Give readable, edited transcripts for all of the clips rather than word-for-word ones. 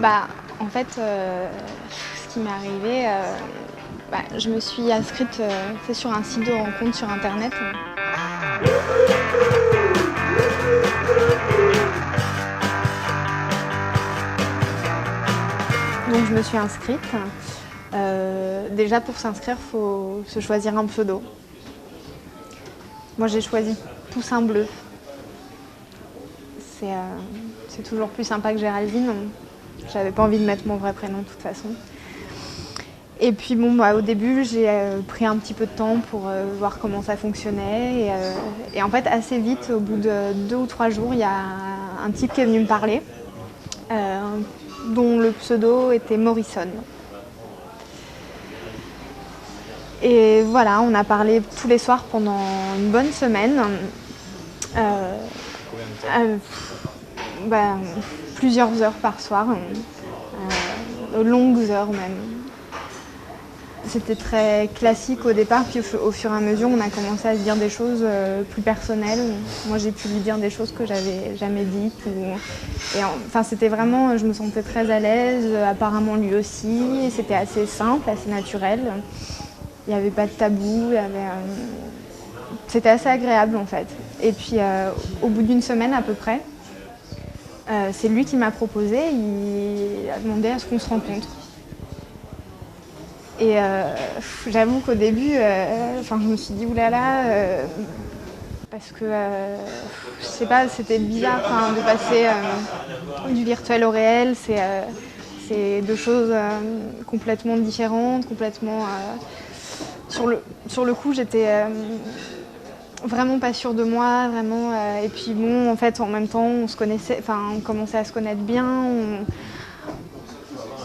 En fait, ce qui m'est arrivé, je me suis inscrite sur un site de rencontre sur Internet. Donc je me suis inscrite. Déjà pour s'inscrire, il faut se choisir un pseudo. Moi j'ai choisi Poussin Bleu. C'est toujours plus sympa que Géraldine. J'avais pas envie de mettre mon vrai prénom de toute façon. Et puis au début, j'ai pris un petit peu de temps pour voir comment ça fonctionnait. Et en fait, assez vite, au bout de 2 ou 3 jours, il y a un type qui est venu me parler, dont le pseudo était Morrison. Et voilà, on a parlé tous les soirs pendant une bonne semaine. Plusieurs heures par soir, longues heures même. C'était très classique au départ, puis au fur et à mesure, on a commencé à se dire des choses plus personnelles. Moi, j'ai pu lui dire des choses que j'avais jamais dites. C'était vraiment, je me sentais très à l'aise, apparemment lui aussi. C'était assez simple, assez naturel. Il n'y avait pas de tabou, c'était assez agréable en fait. Et puis, au bout d'une semaine à peu près, c'est lui qui m'a proposé, il a demandé à ce qu'on se rencontre. Et j'avoue qu'au début, je me suis dit oulala, parce que je sais pas, c'était bizarre de passer du virtuel au réel. C'est 2 choses complètement différentes, complètement. Sur le coup, j'étais vraiment pas sûre de moi, vraiment. Et puis en fait, en même temps, on commençait à se connaître bien.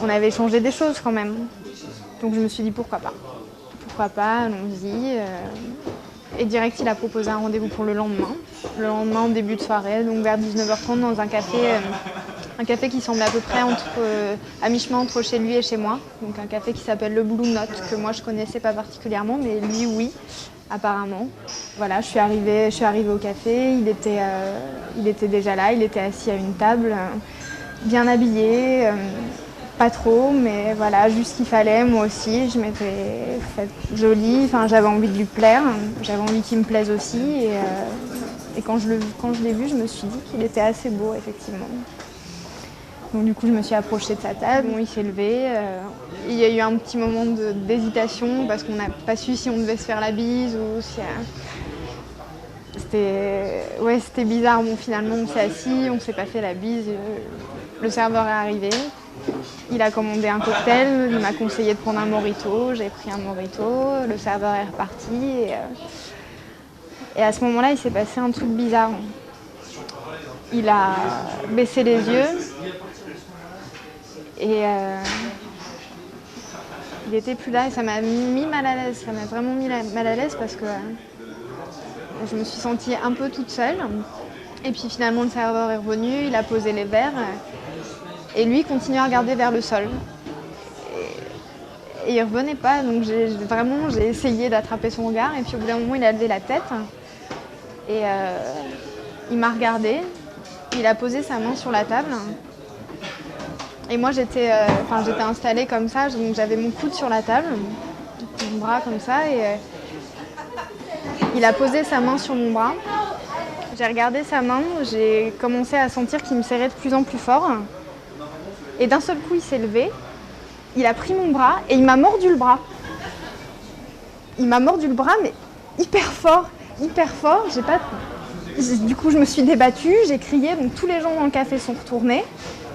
On avait échangé des choses quand même. Donc je me suis dit pourquoi pas. Pourquoi pas, allons-y. Et direct, il a proposé un rendez-vous pour le lendemain. Le lendemain, en début de soirée, donc vers 19h30, dans un café qui semble à peu près à mi-chemin entre chez lui et chez moi. Donc un café qui s'appelle le Blue Note, que moi je connaissais pas particulièrement, mais lui oui, apparemment. Voilà, je suis arrivée au café, il était déjà là, il était assis à une table, bien habillé. Pas trop, mais voilà, juste ce qu'il fallait. Moi aussi, je m'étais faite jolie. J'avais envie de lui plaire. J'avais envie qu'il me plaise aussi. Et quand je l'ai vu, je me suis dit qu'il était assez beau, effectivement. Donc du coup, je me suis approchée de sa table. Il s'est levé. Il y a eu un petit moment d'hésitation parce qu'on n'a pas su si on devait se faire la bise ou si... C'était bizarre. Finalement, on s'est assis, on s'est pas fait la bise. Le serveur est arrivé. Il a commandé un cocktail, il m'a conseillé de prendre un mojito, j'ai pris un mojito, le serveur est reparti et à ce moment-là, il s'est passé un truc bizarre. Il a baissé les yeux et il n'était plus là et ça m'a mis mal à l'aise, ça m'a vraiment mis mal à l'aise parce que je me suis sentie un peu toute seule. Et puis finalement, le serveur est revenu, il a posé les verres. Et lui continue à regarder vers le sol. Et il revenait pas, donc j'ai essayé d'attraper son regard. Et puis au bout d'un moment, il a levé la tête. Et il m'a regardé. Il a posé sa main sur la table. Et moi, j'étais installée comme ça, donc j'avais mon coude sur la table, mon bras comme ça. Et il a posé sa main sur mon bras. J'ai regardé sa main, j'ai commencé à sentir qu'il me serrait de plus en plus fort. Et d'un seul coup, il s'est levé, il a pris mon bras et il m'a mordu le bras. Il m'a mordu le bras, mais hyper fort, hyper fort. Du coup, je me suis débattue, j'ai crié, donc tous les gens dans le café sont retournés,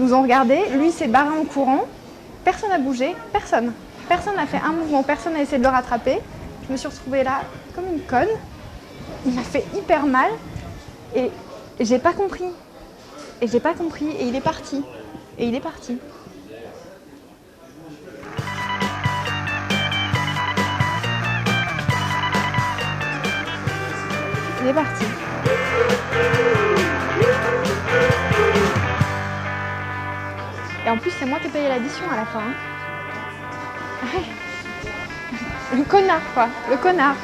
nous ont regardés. Lui s'est barré en courant, personne n'a bougé, personne. Personne n'a fait un mouvement, personne n'a essayé de le rattraper. Je me suis retrouvée là comme une conne. Il m'a fait hyper mal et j'ai pas compris. Et il est parti. Et il est parti. Il est parti. Et en plus, c'est moi qui ai payé l'addition à la fin. Le connard, quoi. Le connard.